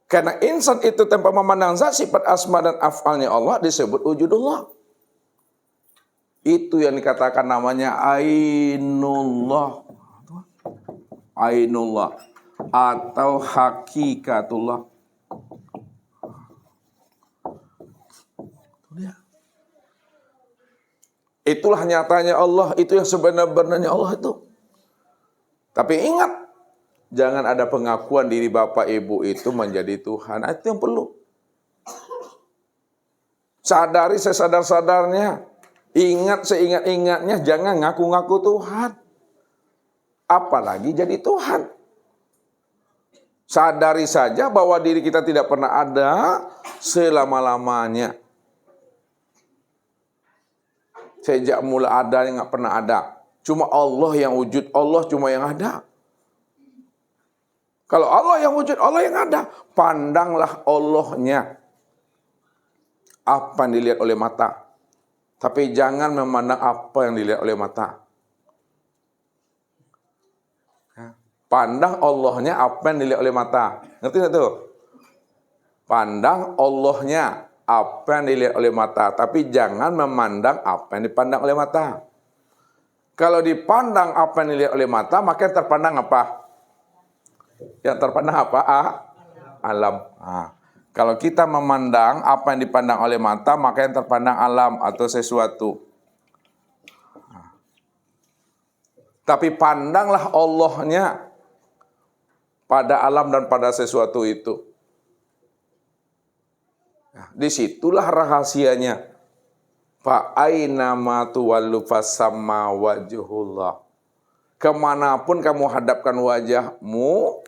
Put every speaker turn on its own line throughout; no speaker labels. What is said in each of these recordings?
Karena insan itu tanpa memandang zat, sifat, asma dan af'alnya Allah disebut wujudullah. Itu yang dikatakan namanya ainullah. Ainullah atau hakikatullah. Itulah nyatanya Allah, itu yang sebenar-benarnya Allah itu. Tapi ingat, jangan ada pengakuan diri Bapak Ibu itu menjadi Tuhan. Itu yang perlu. Sadari sesadar-sadarnya. Ingat seingat-ingatnya, jangan ngaku-ngaku Tuhan. Apalagi jadi Tuhan. Sadari saja bahwa diri kita tidak pernah ada selama-lamanya. Sejak mula ada yang nggak pernah ada. Cuma Allah yang wujud, Allah cuma yang ada. Kalau Allah yang wujud, Allah yang ada. Pandanglah Allahnya. Apa yang dilihat oleh mata. Tapi jangan memandang apa yang dilihat oleh mata. Pandang Allahnya apa yang dilihat oleh mata. Ngerti nggak tuh? Pandang Allahnya apa yang dilihat oleh mata. Tapi jangan memandang apa yang dipandang oleh mata. Kalau dipandang apa yang dilihat oleh mata, maka yang terpandang apa? Yang terpandang apa? Alam. Kalau kita memandang apa yang dipandang oleh mata, maka yang terpandang alam atau sesuatu. Tapi pandanglah Allahnya pada alam dan pada sesuatu itu. Disitulah rahasianya. Fa aina ma tuwallu fasamma wajhullah. Kemanapun kamu hadapkan wajahmu,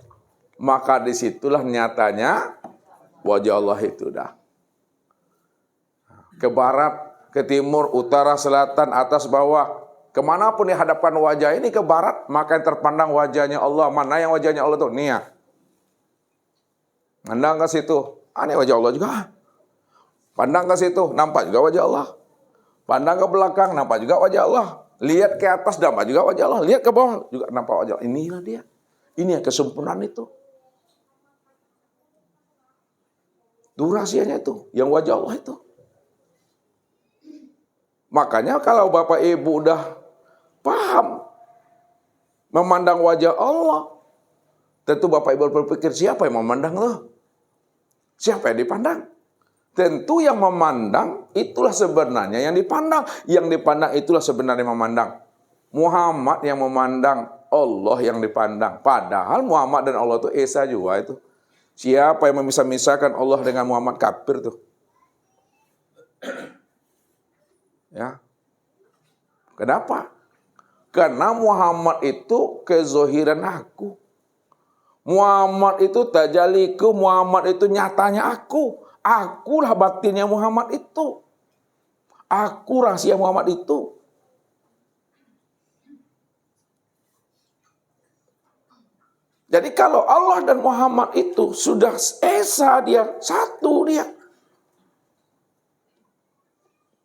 maka disitulah nyatanya wajah Allah itu dah. Ke barat, ke timur, utara, selatan, atas, bawah. Kemanapun dihadapkan wajah ini ke barat, maka yang terpandang wajahnya Allah. Mana yang wajahnya Allah tuh? Nih ya. Pandang ke situ. Ini wajah Allah juga. Pandang ke situ, nampak juga wajah Allah. Pandang ke belakang, nampak juga wajah Allah. Lihat ke atas, nampak juga wajah Allah. Lihat ke bawah, juga nampak wajah Allah. Inilah dia. Ini yang kesempurnaan itu. Durasinya itu, yang wajah Allah itu. Makanya kalau Bapak Ibu udah paham memandang wajah Allah, tentu Bapak Ibu berpikir, siapa yang memandang lo? Siapa yang dipandang? Tentu yang memandang itulah sebenarnya yang dipandang. Yang dipandang itulah sebenarnya memandang. Muhammad yang memandang, Allah yang dipandang. Padahal Muhammad dan Allah itu esa juga itu. Siapa yang memisah-misahkan Allah dengan Muhammad, kafir tuh. Ya. Kenapa? Karena Muhammad itu kezohiran aku. Muhammad itu tajaliku, Muhammad itu nyatanya aku. Akulah batinnya Muhammad itu. Aku rahasia Muhammad itu. Jadi kalau Allah dan Muhammad itu sudah esa dia, satu dia.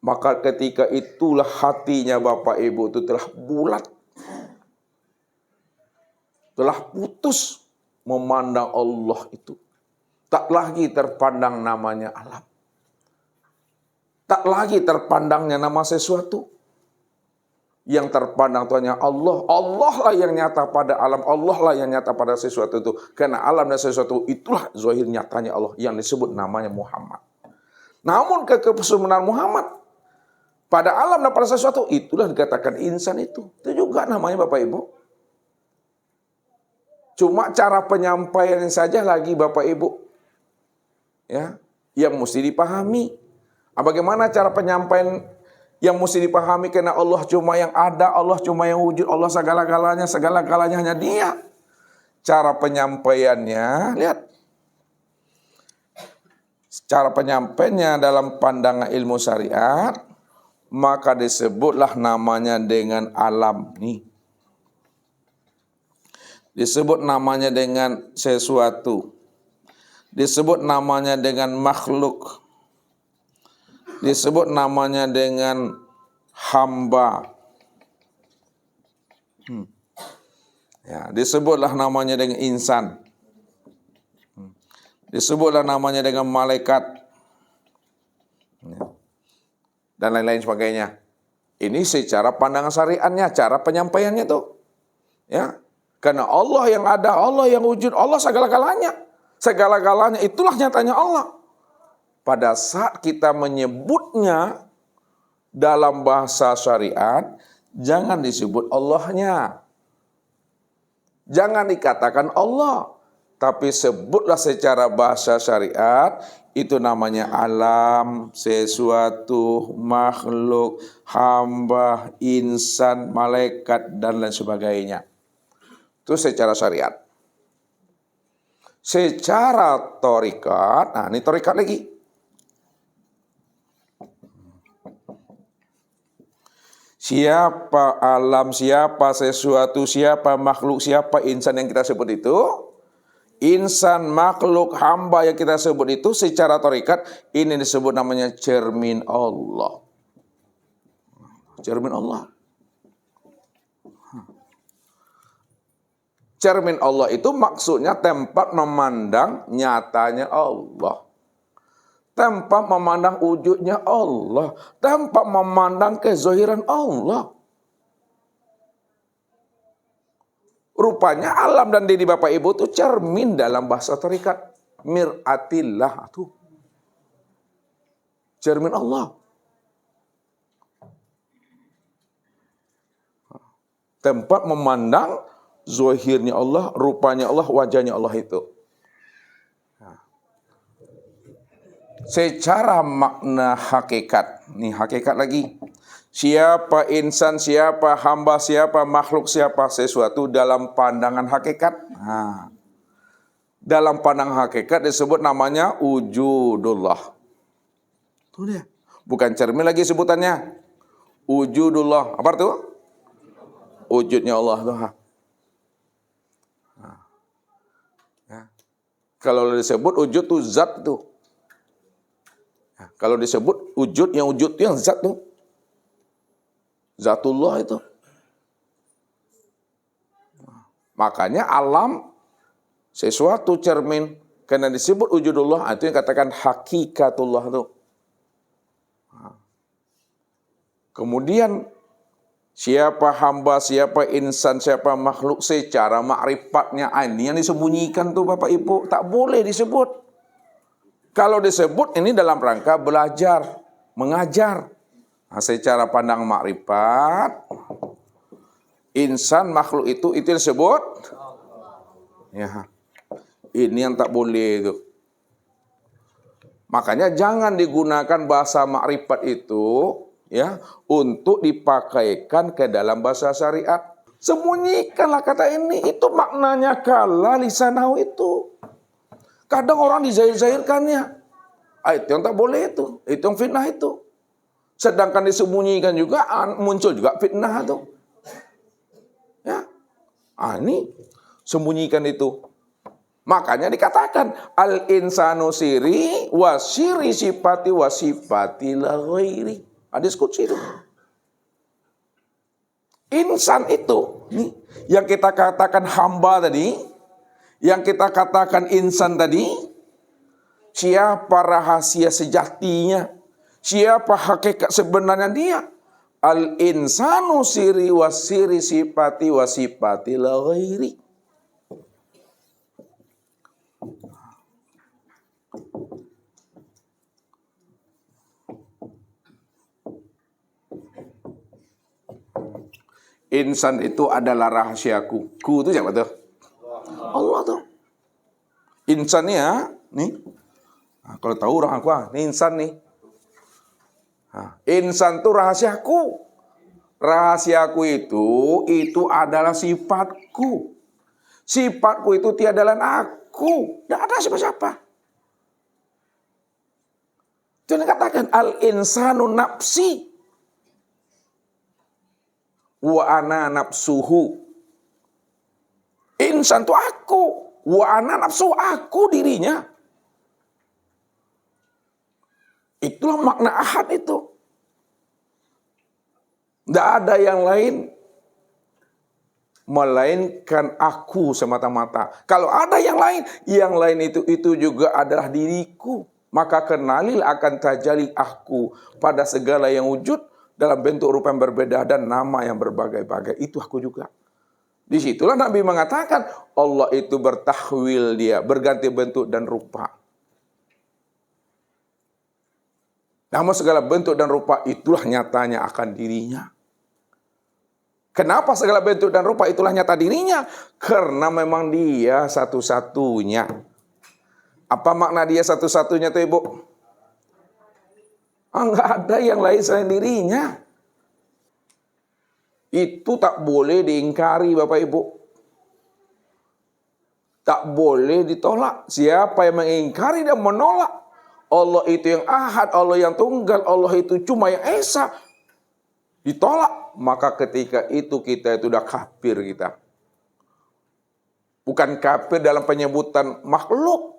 Maka ketika itulah hatinya Bapak Ibu itu telah bulat. Telah putus memandang Allah itu. Tak lagi terpandang namanya alam. Tak lagi terpandangnya nama sesuatu. Yang terpandang itu hanya Allah. Allah lah yang nyata pada alam. Allah lah yang nyata pada sesuatu itu. Karena alam dan sesuatu itulah zahir nyatanya Allah. Yang disebut namanya Muhammad. Namun kesempurnaan Muhammad pada alam dan pada sesuatu, itulah dikatakan insan itu. Itu juga namanya Bapak Ibu. Cuma cara penyampaian saja lagi Bapak Ibu. Ya, yang mesti dipahami. Bagaimana cara penyampaian yang mesti dipahami, karena Allah cuma yang ada, Allah cuma yang wujud, Allah segala-galanya hanya Dia. Cara penyampaiannya, lihat. Cara penyampaiannya dalam pandangan ilmu syariat, maka disebutlah namanya dengan alam nih. Disebut namanya dengan sesuatu. Disebut namanya dengan makhluk. Disebut namanya dengan hamba. Ya, disebutlah namanya dengan insan. disebutlah namanya dengan malaikat, dan lain-lain sebagainya. Ini secara pandangan syariatnya, cara penyampaiannya tuh. Ya. Karena Allah yang ada, Allah yang wujud, Allah segala-galanya. Segala-galanya itulah nyatanya Allah. Pada saat kita menyebutnya dalam bahasa syariat, jangan disebut Allahnya. Jangan dikatakan Allah, tapi sebutlah secara bahasa syariat, itu namanya alam, sesuatu, makhluk, hamba, insan, malaikat, dan lain sebagainya. Itu secara syariat. Secara torikat, nah ini torikat lagi. Siapa alam, siapa sesuatu, siapa makhluk, siapa insan yang kita sebut itu, insan, makhluk, hamba yang kita sebut itu secara torikat, ini disebut namanya cermin Allah. Cermin Allah. Cermin Allah itu maksudnya tempat memandang nyatanya Allah. Tempat memandang wujudnya Allah. Tempat memandang kezahiran Allah. Rupanya alam dan diri Bapak Ibu itu cermin dalam bahasa torikat. Mir'atillah itu. Cermin Allah. Tempat memandang zahirnya Allah, rupanya Allah, wajahnya Allah itu. Secara makna hakikat, nih hakikat lagi. Siapa insan, siapa hamba, siapa makhluk, siapa sesuatu dalam pandangan hakikat. Nah, dalam pandangan hakikat disebut namanya wujudullah. Itu dia. Bukan cermin lagi sebutannya. Wujudullah. Apa itu? Wujudnya Allah tuh. Nah. Ya. Kalau disebut wujud itu zat tuh. Nah, kalau disebut wujud itu yang zat tuh. Zatullah itu. Nah, makanya alam sesuatu cermin karena disebut wujudullah, itu yang katakan hakikatullah itu. Nah. Kemudian siapa hamba, siapa insan, siapa makhluk secara makrifatnya, ini yang disembunyikan tuh Bapak Ibu, tak boleh disebut. Kalau disebut ini dalam rangka belajar, mengajar. Nah, secara pandang makrifat, insan, makhluk itu disebut. Ya, ini yang tak boleh itu. Makanya jangan digunakan bahasa makrifat itu ya untuk dipakaikan ke dalam bahasa syariat. Sembunyikanlah kata ini, itu maknanya kala lisanahu itu. Kadang orang dizahir-zahirkannya. Itu yang tak boleh itu yang fitnah itu. Sedangkan disembunyikan juga muncul juga fitnah itu. Ya. Ini sembunyikan itu. Makanya dikatakan al-insanu siri wasiri sifati wasifati la ghairi. Hadis qudsi itu. Insan itu nih, yang kita katakan hamba tadi, yang kita katakan insan tadi, siapa rahasia sejatinya? Siapa hakikat sebenarnya dia? Al-insanu siri wasiri sifati wasifati la ghairi. Insan itu adalah rahasiaku. Ku itu siapa tuh? Allah tuh. Insannya nih. Nah, kalau tahu orang aku, ini insan nih. Nah, insan itu rahasiaku. Rahasiaku itu adalah sifatku. Sifatku itu tiada lain aku. Tidak ada siapa-siapa. Jangan katakan al-insanu nafsi. Wa ana nafsuhu. Insan itu aku. Wa ana nafsuhu, aku dirinya. Itulah makna ahad itu. Tidak ada yang lain. melainkan aku semata-mata. Kalau ada yang lain itu juga adalah diriku. Maka kenalilah akan tajali aku pada segala yang wujud dalam bentuk rupa yang berbeda dan nama yang berbagai-bagai. Itu aku juga. Disitulah Nabi mengatakan Allah itu bertahwil, dia berganti bentuk dan rupa. Namun segala bentuk dan rupa itulah nyatanya akan dirinya. Kenapa segala bentuk dan rupa itulah nyata dirinya? Karena memang dia satu-satunya. Apa makna dia satu-satunya tuh Ibu? Enggak ada yang lain selain dirinya. Itu tak boleh diingkari Bapak Ibu. Tak boleh ditolak. Siapa yang mengingkari dan menolak Allah itu yang ahad, Allah yang tunggal, Allah itu cuma yang esa, ditolak, maka ketika itu kita itu udah kafir kita. Bukan kafir dalam penyebutan makhluk.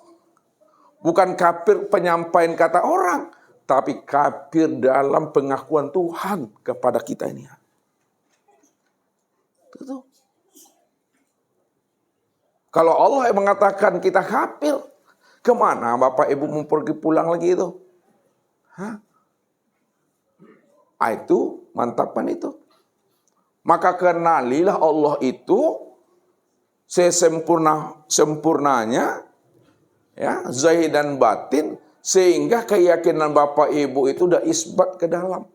Bukan kafir penyampaian kata orang. Tapi kafir dalam pengakuan Tuhan kepada kita ini. Itu. Kalau Allah yang mengatakan kita kafir, kemana Bapak Ibu mau pergi pulang lagi itu? Itu mantapan itu. Maka kenalilah Allah itu sesempurnanya, ya, zahir dan batin, sehingga keyakinan Bapak Ibu itu udah isbat ke dalam.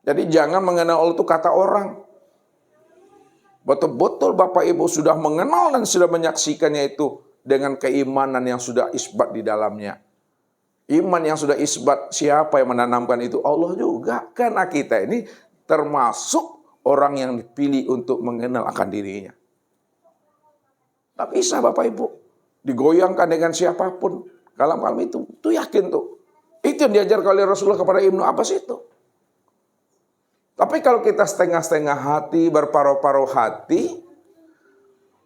Jadi jangan mengenal Allah itu kata orang. Betul-betul Bapak Ibu sudah mengenal dan sudah menyaksikannya itu dengan keimanan yang sudah isbat di dalamnya. Iman yang sudah isbat, siapa yang menanamkan itu? Allah juga. Karena kita ini termasuk orang yang dipilih untuk mengenal akan dirinya. Tak bisa Bapak Ibu digoyangkan dengan siapapun. Kalam-kalam itu yakin tuh. Itu yang diajarkan oleh Rasulullah kepada Ibnu Abbas itu. Tapi kalau kita setengah-setengah hati, berparuh-paruh hati,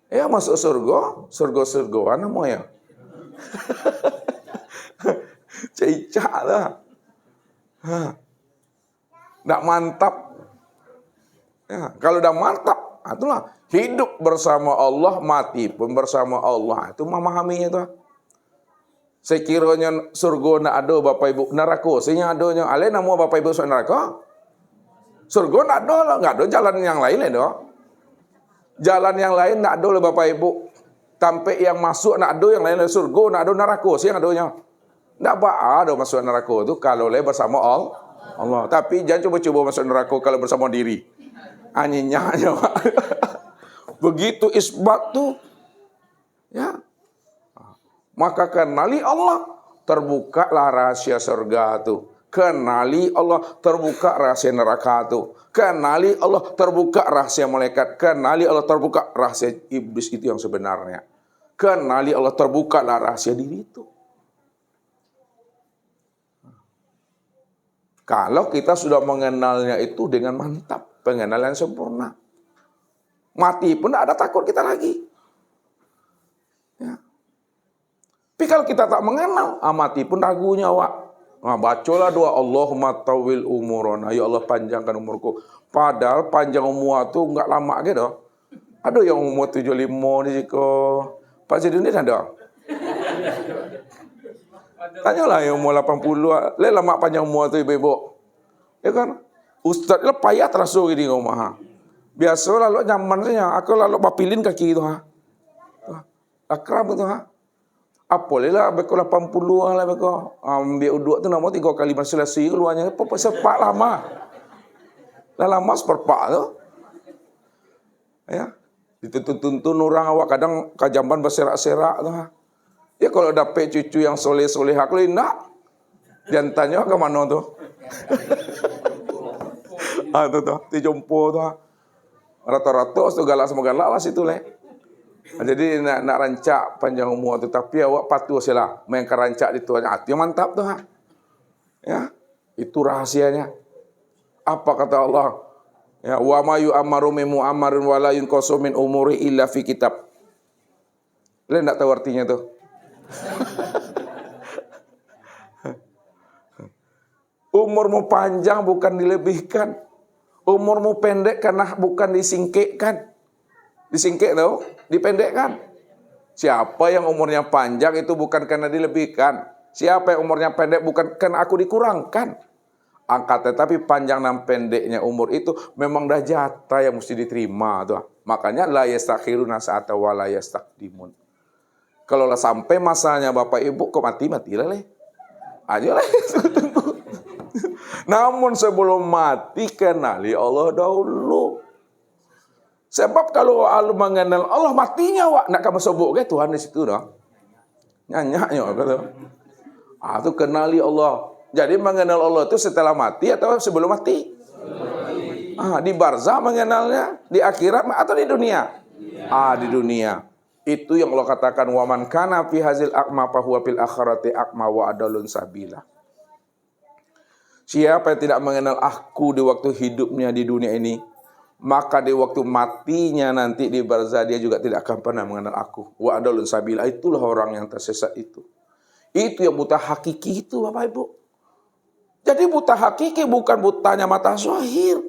ya masuk surga, surga-surgaan mau ya. Cicak lah. Nggak mantap. Ya, kalau udah mantap, itulah hidup bersama Allah, mati pun bersama Allah. Itu memahaminya tuh. Sekiranya surga nak ada Bapak Ibu, neraka sehingga adanya. Ale nama Bapak Ibu surga neraka. Surga nak ada lah, nggak ada jalan yang lain lah. Jalan yang lain nak ada lah Bapak Ibu. Sampai yang masuk nak ada yang lain lah surga, nak ada neraka sehingga adanya. Nggak ada masuk neraka itu kalau le bersama Allah. Tapi jangan coba-coba masuk neraka kalau bersama diri. Anyinya aja. Begitu isbat tuh, ya. Maka kenali Allah, terbukalah rahasia surga tuh. Kenali Allah, terbuka rahasia neraka tuh. Kenali Allah, terbuka rahasia malaikat. Kenali Allah, terbuka rahasia iblis itu yang sebenarnya. Kenali Allah, terbuka lah rahasia diri itu. Kalau kita sudah mengenalnya itu dengan mantap, pengenalan sempurna. Mati pun tidak ada takut kita lagi. Ya. Tapi kalau kita tak mengenal, mati pun ragunya, Wak. Nah, bacalah doa Allahumma tawil umurana, ya Allah panjangkan umurku. Padahal panjang umur itu enggak lama gitu. Ada yang umur 75 ni kok. Pak Zidin ada. Tanyalah yang umur 80, lama panjang umur tu ibu-ibu. Ya kan? Ustaz lah payah terasa gini rumah. Biasa lalu nyaman saja. Aku lalu bapilin kaki itu akrab itu Apalah beko 80 lah beko. Ambil uduk tu nama 3 kali berselesai luarnya apa sepak lama. Dah lama seperpak tu. Ya. Dituntun orang awak kadang kajamban berserak-serak tu. Ya kalau dapat cucu yang soleh-soleh aku enggak. Dan tanya ke mana tu? Tu dijumpa tu. Rata-rata tu galak sama galak lah situ le. Jadi nak rancak panjang umur tu, tapi awak patuh sajalah main rancak itu aja. Yang mantap tu Ya, itu rahasianya. Apa kata Allah? Ya, wa ma yu'ammaru min mu'ammarin wa la yunqasu min umuri illa fi kitab. Le enggak tahu artinya tu. Umurmu panjang bukan dilebihkan. Umurmu pendek karena bukan disingkirkan. Disingkir tahu? Dipendekkan. Siapa yang umurnya panjang itu bukan karena dilebihkan. Siapa yang umurnya pendek bukan karena aku dikurangkan. Angkat, tetapi panjang dan pendeknya umur itu memang dah jatah yang mesti diterima tuh. Makanya la yastakhiruna sa'ata wa la yastaqdimun. Kalau lah sampai masanya Bapak Ibu kok matilah leh. Aja lah. Namun sebelum mati kenali Allah dahulu. Sebab kalau lu mengenal Allah matinya wak nak kamu sebut ke Tuhan di situ dah. Nyanyaknya kata. Tu kenali Allah. Jadi mengenal Allah itu setelah mati atau sebelum mati? Di barzah mengenalnya, di akhirat atau di dunia? Di dunia. Itu yang Allah katakan wa man kana fi hazil aqma fa huwa fil akhirati aqma wa adalun sabila. Siapa yang tidak mengenal aku di waktu hidupnya di dunia ini, maka di waktu matinya nanti di barzah dia juga tidak akan pernah mengenal aku. Wa adalun sabila, itulah orang yang tersesat itu. Itu yang buta hakiki itu Bapak Ibu. Jadi buta hakiki bukan butanya mata zahir.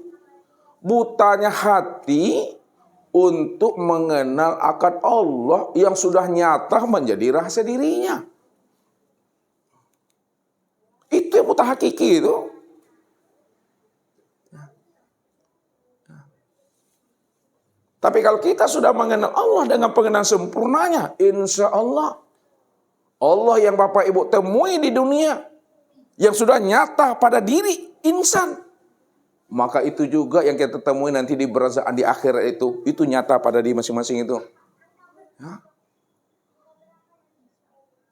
Butanya hati untuk mengenal akan Allah yang sudah nyata menjadi rahasia dirinya. Itu yang buta hakiki itu. Tapi kalau kita sudah mengenal Allah dengan pengenalan sempurnanya, insya Allah, Allah yang Bapak Ibu temui di dunia, yang sudah nyata pada diri insan, maka itu juga yang kita temui nanti di berazaan di akhirat itu nyata pada diri masing-masing itu. Ya.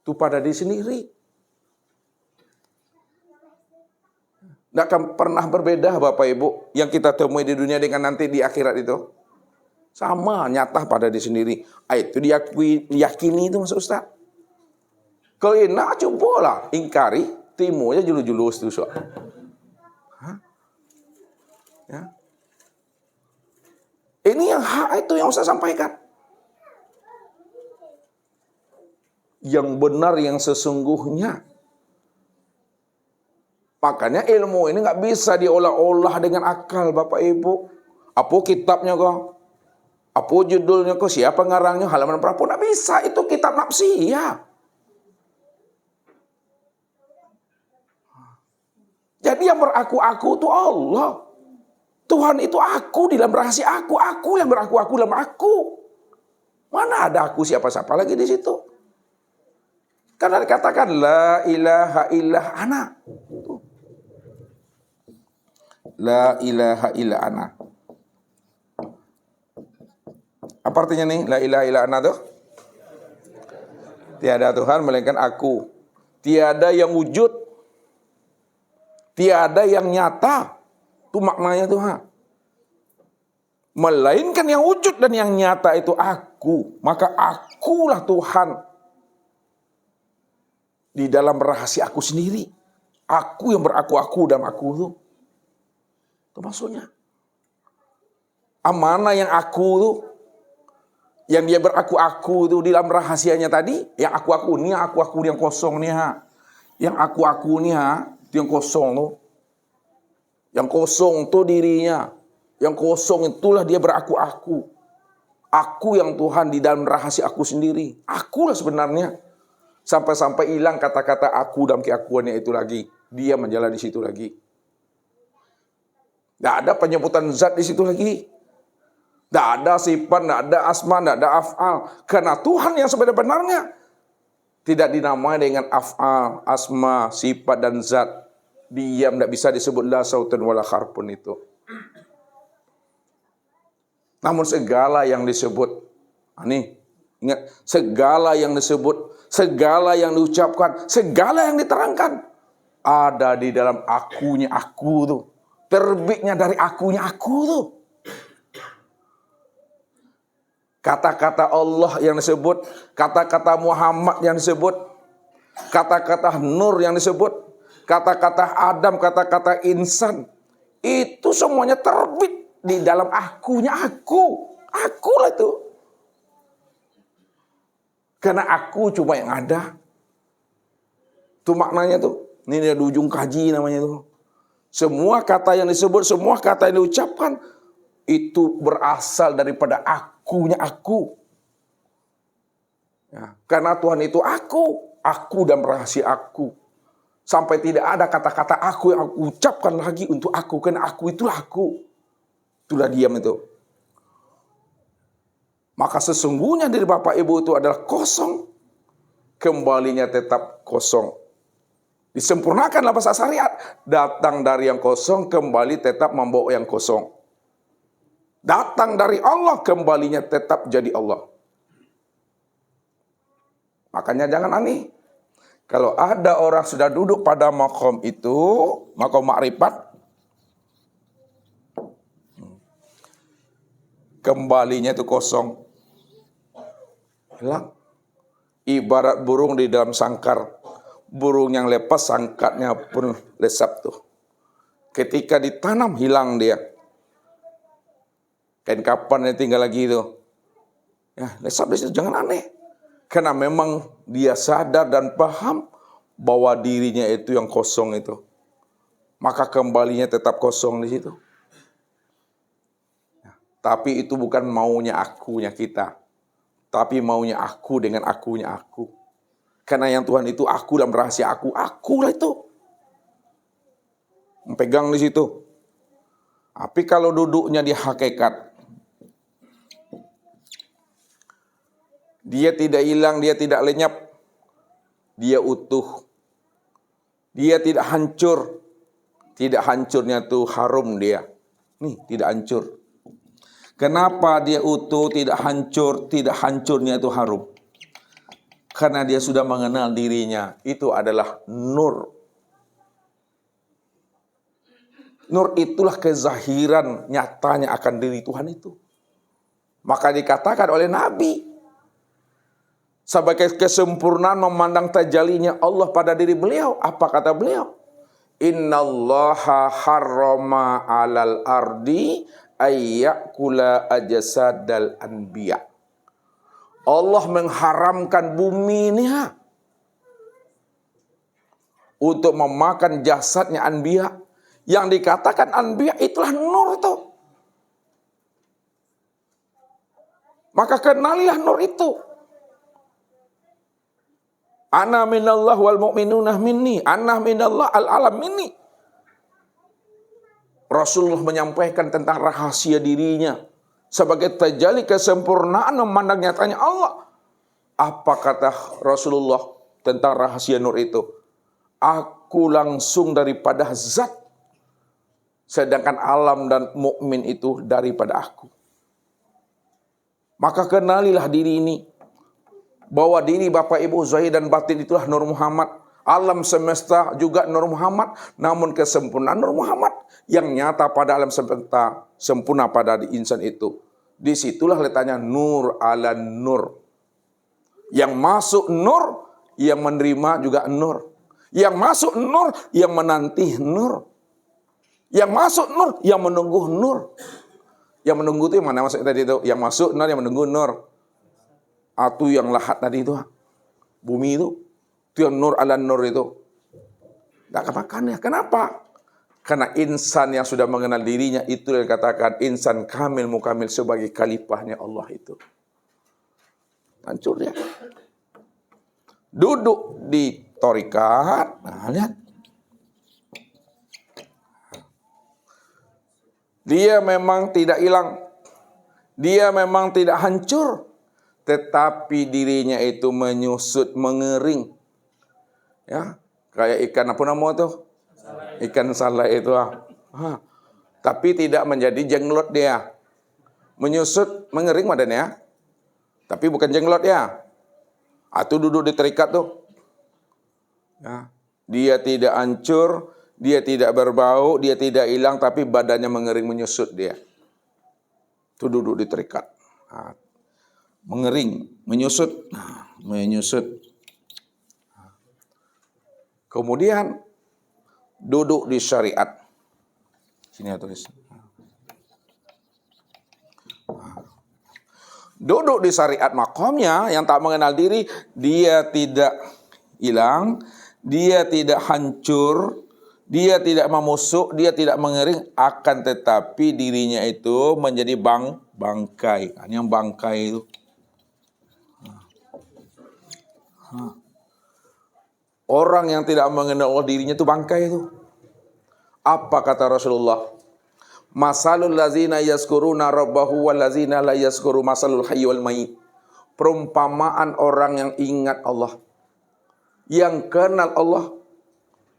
Itu pada diri sendiri. Tidak akan pernah berbeda Bapak Ibu yang kita temui di dunia dengan nanti di akhirat itu. Sama, nyata pada diri sendiri. Itu diyakini itu Mas Ustaz. Kalau enak cobalah ingkari, timunya julus-julus itu soal. Ya. Ini yang hak itu yang saya sampaikan. Yang benar, yang sesungguhnya. Makanya ilmu ini nggak bisa diolah-olah dengan akal Bapak Ibu. Apa kitabnya kok? Apa judulnya kok? Siapa ngarangnya? Halaman berapa? Nggak bisa. Itu kitab nafsi ya. Jadi yang beraku-aku itu Allah. Tuhan itu aku di dalam rahasia aku. Aku yang beraku-aku dalam aku. Mana ada aku siapa-siapa lagi di situ? Karena dikatakan la ilaha illa ana. La ilaha illa ana. Apa artinya nih? La ilaha illa ana tuh? Tiada Tuhan melainkan aku. Tiada yang wujud. Tiada yang nyata. Itu maknanya tuh. Melainkan yang wujud dan yang nyata itu aku. Maka akulah Tuhan. Di dalam rahasia aku sendiri. Aku yang beraku-aku dalam aku itu. Itu maksudnya. Mana yang aku tuh. Yang dia beraku-aku itu di dalam rahasianya tadi. Yang aku-aku ini, aku-aku yang kosong nih. Yang aku-aku nih, itu yang kosong tuh. Yang kosong tuh dirinya. Yang kosong itulah dia beraku-aku. Aku yang Tuhan di dalam rahasia aku sendiri. Akulah sebenarnya. Sampai-sampai hilang kata-kata aku dalam keakuannya itu lagi. Dia menjalan di situ lagi. Tidak ada penyebutan zat di situ lagi. Tidak ada sifat, tidak ada asma, tidak ada af'al. Karena Tuhan yang sebenarnya tidak dinamai dengan af'al, asma, sifat dan zat. Dia tidak bisa disebut la sautun wala harpun itu. Namun segala yang disebut, ingat, segala yang disebut, segala yang diucapkan, segala yang diterangkan, ada di dalam akunya aku tuh. Terbitnya dari akunya aku tuh. Kata-kata Allah yang disebut, kata-kata Muhammad yang disebut, kata-kata Nur yang disebut, kata-kata Adam, kata-kata insan, itu semuanya terbit di dalam akunya aku. Akulah itu. Karena aku cuma yang ada. Itu maknanya tuh. Ini di ujung kaji namanya tuh. Semua kata yang disebut, semua kata yang diucapkan, itu berasal daripada akunya aku. Ya, karena Tuhan itu aku dan rahasia aku. Sampai tidak ada kata-kata aku yang aku ucapkan lagi untuk aku, karena aku itulah aku. Itulah diam itu. Maka sesungguhnya diri Bapak Ibu itu adalah kosong, kembalinya tetap kosong. Disempurnakanlah bahasa syariat, datang dari yang kosong, kembali tetap membawa yang kosong. Datang dari Allah, kembalinya tetap jadi Allah. Makanya jangan aneh. Kalau ada orang sudah duduk pada makom itu, makom makrifat, kembalinya itu kosong. Hilang. Ibarat burung di dalam sangkar. Burung yang lepas, sangkatnya pun lesap tuh. Ketika ditanam, hilang dia. Kain kapan yang tinggal lagi itu. Ya, lesap di situ, jangan aneh. Karena memang dia sadar dan paham bahwa dirinya itu yang kosong itu. Maka kembalinya tetap kosong di situ. Ya, tapi itu bukan maunya akunya kita. Tapi maunya aku dengan akunya aku. Karena yang Tuhan itu aku dalam rahasia akulah itu. Pegang di situ. Tapi kalau duduknya di hakikat, dia tidak hilang, dia tidak lenyap. Dia utuh. Dia tidak hancur. Tidak hancurnya tuh harum dia. Nih, tidak hancur. Kenapa dia utuh, tidak hancur, tidak hancurnya itu harum? Karena dia sudah mengenal dirinya. Itu adalah nur. Nur itulah kezahiran nyatanya akan diri Tuhan itu. Maka dikatakan oleh Nabi, sebagai kesempurnaan memandang tajalinya Allah pada diri beliau. Apa kata beliau? Innallaha harrama 'alal ardi ayyakula ajsadal anbiya. Allah mengharamkan bumi ini untuk memakan jasadnya anbiya. Yang dikatakan anbiya itulah nur itu. Maka kenalilah nur itu. Ana minallah wal mu'minuna minni. Ana minallah al-alam minni. Rasulullah menyampaikan tentang rahasia dirinya. Sebagai tajalli kesempurnaan memandang nyatanya Allah. Apa kata Rasulullah tentang rahasia nur itu? Aku langsung daripada zat. Sedangkan alam dan mukmin itu daripada aku. Maka kenalilah diri ini. Bahwa diri Bapak Ibu zahir dan batin itulah Nur Muhammad. Alam semesta juga Nur Muhammad. Namun kesempurnaan Nur Muhammad yang nyata pada alam semesta, sempurna pada insan itu. Disitulah letaknya nur ala nur. Yang masuk nur, yang menerima juga nur. Yang masuk nur, yang menanti nur. Yang masuk nur, yang menunggu nur. Yang menunggu itu yang mana maksudnya tadi itu? Yang masuk nur, yang menunggu nur. Atau yang lahat tadi itu. Bumi itu. Itu yang nur ala nur itu. Tidak kemakan ya. Kenapa? Karena insan yang sudah mengenal dirinya itu yang dikatakan insan kamil mukamil sebagai khalifahnya Allah itu. Hancur dia. Duduk di thariqat. Nah, lihat. Dia memang tidak hilang. Dia memang tidak hancur. Tetapi dirinya itu menyusut, mengering. Ya, kayak ikan apa namanya tuh? Ikan salai itu. Tapi tidak menjadi jenglot dia. Menyusut, mengering madanya. Tapi bukan jenglot ya. Atau duduk di terikat tuh. Ya. Dia tidak hancur, dia tidak berbau, dia tidak hilang, tapi badannya mengering, menyusut dia. Itu duduk di terikat. Mengering, menyusut, menyusut. Kemudian duduk di syariat. Sini ya tulis. Duduk di syariat makomnya yang tak mengenal diri, dia tidak hilang, dia tidak hancur, Dia tidak memusuk, dia tidak mengering, akan tetapi dirinya itu menjadi bangkai. Ini yang bangkai itu. Orang yang tidak mengenal Allah dirinya itu bangkai itu. Apa kata Rasulullah? Masalul lazina yazkuruna rabbahu wal lazina la yazkuru masalul hayy wal mayyit. Perumpamaan orang yang ingat Allah, yang kenal Allah,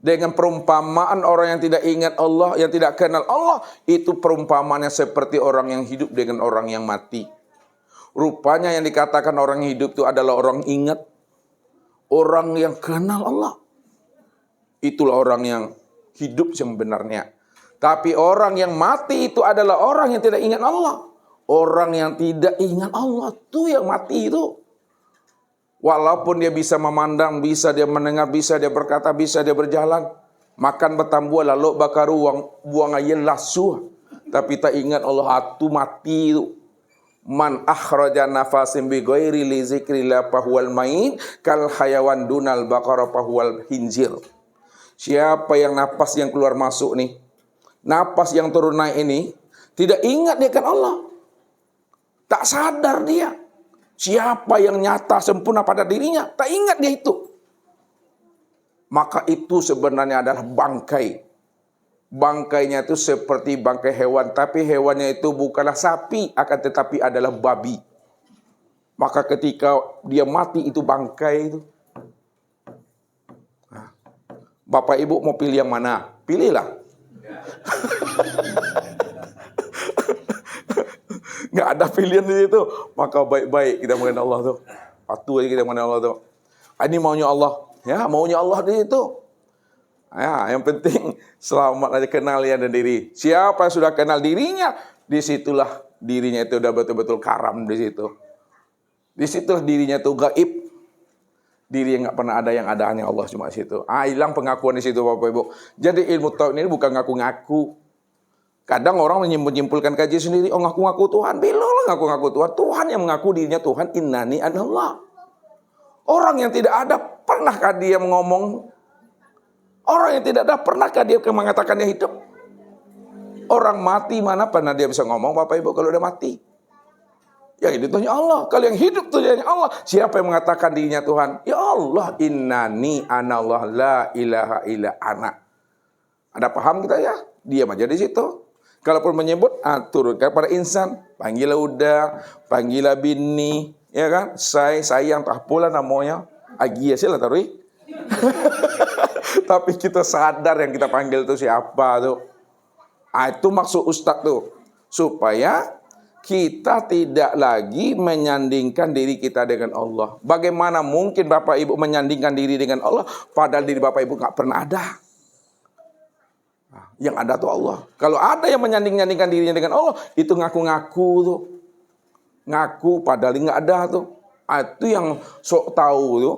dengan perumpamaan orang yang tidak ingat Allah, yang tidak kenal Allah, itu perumpamaannya seperti orang yang hidup dengan orang yang mati. Rupanya yang dikatakan orang yang hidup itu adalah orang ingat, orang yang kenal Allah. Itulah orang yang hidup sebenarnya. Tapi orang yang mati itu adalah orang yang tidak ingat Allah. Orang yang tidak ingat Allah itu yang mati itu. Walaupun dia bisa memandang, bisa dia mendengar, bisa dia berkata, bisa dia berjalan. Makan betambuah lalu bakar buang air lasuh. Tapi tak ingat Allah itu mati itu. Man akhraja nafasim bi ghairi li zikrillah fahuwal mayin kal hayawan dunal baqara fahuwal hinzir. Siapa yang napas yang keluar masuk nih, napas yang turun naik ini, tidak ingat dia kan Allah. Tak sadar dia. Siapa yang nyata sempurna pada dirinya, tak ingat dia itu. Maka itu sebenarnya adalah bangkai. Bangkainya itu seperti bangkai hewan, tapi hewannya itu bukanlah sapi, akan tetapi adalah babi. Maka ketika dia mati itu bangkai itu. Nah, Bapak Ibu mau pilih yang mana? Pilihlah. Nggak ada pilihan di situ. Maka baik-baik kita mengenal Allah tuh. Patuh aja kita mengenal Allah tuh. Ini maunya Allah. Ya, maunya Allah di situ. Ya, yang penting selamat aja kenal ya dan diri. Siapa yang sudah kenal dirinya, disitulah dirinya itu udah betul-betul karam di situ. Disitulah dirinya itu gaib. Diri yang nggak pernah ada, yang ada hanya Allah cuma di situ. Hilang pengakuan di situ Bapak Ibu. Jadi ilmu tauhid ini bukan ngaku-ngaku. Kadang orang menyimpulkan kaji sendiri, oh ngaku-ngaku Tuhan. Bila ngaku-ngaku Tuhan, Tuhan yang mengaku dirinya Tuhan, innani anallah. Orang yang tidak ada, pernahkah dia ngomong? Orang yang tidak ada, pernahkah dia mengatakan dia hidup? Orang mati mana pernah dia bisa ngomong Bapak Ibu kalau udah mati? Yang itu hanya Allah. Kalau yang hidup itu hanya Allah. Siapa yang mengatakan dirinya Tuhan? Ya Allah, innani anallah la ilaha illa ana. Ada paham kita ya? Diam aja di situ. Kalaupun menyebut, turunkan pada insan. Panggillah udah, panggillah bini, ya kan? Sayang, tak pula namanya. Agia sih lah taruh. Tapi kita sadar yang kita panggil itu siapa tuh. Itu maksud Ustadz tuh. Supaya kita tidak lagi menyandingkan diri kita dengan Allah. Bagaimana mungkin Bapak Ibu menyandingkan diri dengan Allah, padahal diri Bapak Ibu gak pernah ada. Yang ada tuh Allah. Kalau ada yang menyanding-nyandingkan dirinya dengan Allah, itu ngaku-ngaku tuh. Ngaku padahal nggak ada tuh. Itu yang sok tahu tuh.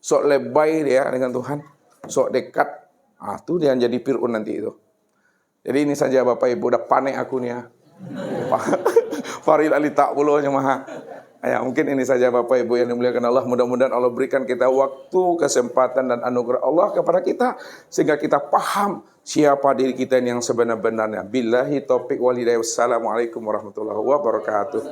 Sok lebay dia dengan Tuhan. Sok dekat. Itu dia yang jadi Fir'aun nanti itu. Jadi ini saja Bapak Ibu, udah panik aku nih ya. Faril ali ta'buluhnya maha. Ya, mungkin ini saja Bapak Ibu yang dimuliakan Allah. Mudah-mudahan Allah berikan kita waktu, kesempatan dan anugerah Allah kepada kita sehingga kita paham siapa diri kita yang sebenar-benarnya. Billahi taufiq wal hidayah. Wassalamualaikum warahmatullahi wabarakatuh.